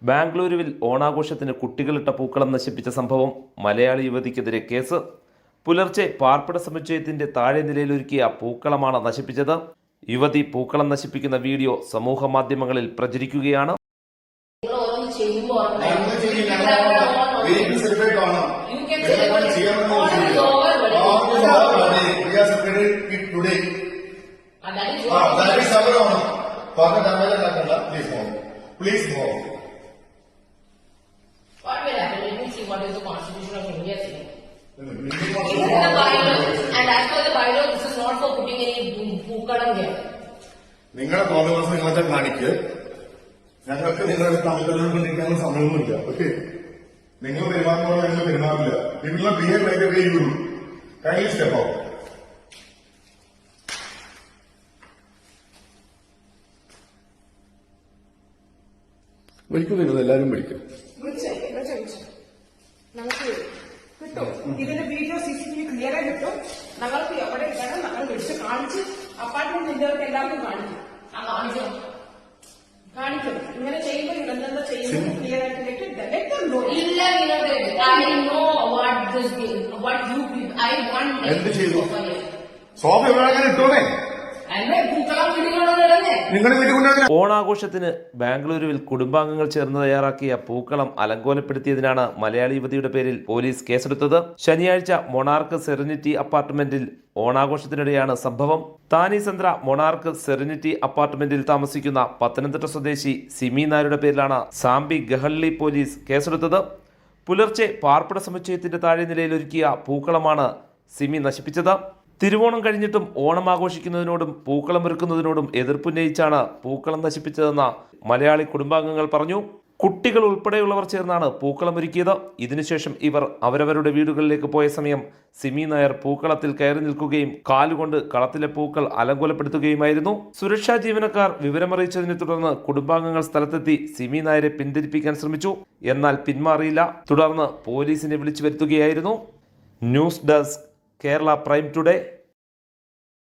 ബാംഗ്ലൂരുവിൽ ഓണാഘോഷത്തിന് കുട്ടികളിട്ട പൂക്കളം നശിപ്പിച്ച സംഭവം. മലയാളി യുവതിക്കെതിരെ കേസ്. പുലർച്ചെ പാർപ്പിട സമുച്ചയത്തിന്റെ താഴെ നിലയിലൊരുക്കിയ പൂക്കളമാണ് നശിപ്പിച്ചത്. യുവതി പൂക്കളം നശിപ്പിക്കുന്ന വീഡിയോ സമൂഹ മാധ്യമങ്ങളിൽ പ്രചരിക്കുകയാണ്. Please move. What will happen? Let me see what is the Constitution of India saying. It is in the bylaw, and as per the bylaw, this is not for putting any പൂക്കളം there. നിങ്ങളുടെ തോന്നുന്ന നിങ്ങളെ കാണിക്ക്. ഞങ്ങൾക്ക് നിങ്ങളുടെ തമ്മിലുള്ള കൊണ്ടിരിക്കാനുള്ള സമയമൊന്നുമില്ല. Okay, നിങ്ങൾ പെരുമാറുമ്പോൾ ഞങ്ങൾ പെരുമാറില്ല. നിങ്ങൾ behave like a way you do. Kindly step out. വിളിക്കുന്നത് എല്ലാവരും വിളിക്കും. ഇതിന്റെ വീഡിയോ CCTV ക്ലിയർ ആയി കിട്ടും. ഞങ്ങൾക്ക് എവിടെ ഇടണം ഞങ്ങൾ വിളിച്ച് കാണിച്ച് അപ്പാർട്ട്മെന്റ് ഇന്ത്യർക്ക് എല്ലാവർക്കും കാണിക്കും. ഇങ്ങനെ ചെയ്യുമ്പോൾ ഇതെന്താ ചെയ്യുന്നത് ക്ലിയർ ആയിട്ട് എന്ത് ചെയ്തു? സോഫ എവിടെ ഇട്ടോന്നേ. ഓണാഘോഷത്തിന് ബാംഗ്ലൂരുവിൽ കുടുംബാംഗങ്ങൾ ചേർന്ന് തയ്യാറാക്കിയ പൂക്കളം അലങ്കോലപ്പെടുത്തിയതിനാണ് മലയാളി യുവതിയുടെ പേരിൽ പോലീസ് കേസെടുത്തത്. ശനിയാഴ്ച മൊണാർക്ക് സെറിനിറ്റി അപ്പാർട്ട്മെന്റിൽ ഓണാഘോഷത്തിനിടെയാണ് സംഭവം. താനിസന്ദ്ര മൊണാർക്ക് സെറിനിറ്റി അപ്പാർട്ട്മെന്റിൽ താമസിക്കുന്ന പത്തനംതിട്ട സ്വദേശി സിമി നായരുടെ പേരിലാണ് സാംബി ഗഹള്ളി പോലീസ് കേസെടുത്തത്. പുലർച്ചെ പാർപ്പിട സമുച്ചയത്തിന്റെ താഴെ നിലയിലൊരുക്കിയ പൂക്കളമാണ് സിമി നശിപ്പിച്ചത്. തിരുവോണം കഴിഞ്ഞിട്ടും ഓണം ആഘോഷിക്കുന്നതിനോടും പൂക്കളം ഒരുക്കുന്നതിനോടും എതിർപ്പുന്നയിച്ചാണ് പൂക്കളം നശിപ്പിച്ചതെന്ന് മലയാളി കുടുംബാംഗങ്ങൾ പറഞ്ഞു. കുട്ടികൾ ഉൾപ്പെടെയുള്ളവർ ചേർന്നാണ് പൂക്കളം ഒരുക്കിയത്. ഇതിനുശേഷം ഇവർ അവരവരുടെ വീടുകളിലേക്ക് പോയ സമയം സിമി നായർ പൂക്കളത്തിൽ കയറി നിൽക്കുകയും കാലുകൊണ്ട് കളത്തിലെ പൂക്കൾ അലങ്കോലപ്പെടുത്തുകയുമായിരുന്നു. സുരക്ഷാ ജീവനക്കാർ വിവരമറിയിച്ചതിനെ തുടർന്ന് കുടുംബാംഗങ്ങൾ സ്ഥലത്തെത്തി സിമി നായരെ പിന്തിരിപ്പിക്കാൻ ശ്രമിച്ചു. എന്നാൽ പിന്മാറിയില്ല. തുടർന്ന് പോലീസിനെ വിളിച്ചു വരുത്തുകയായിരുന്നു. News desk Kerala prime today.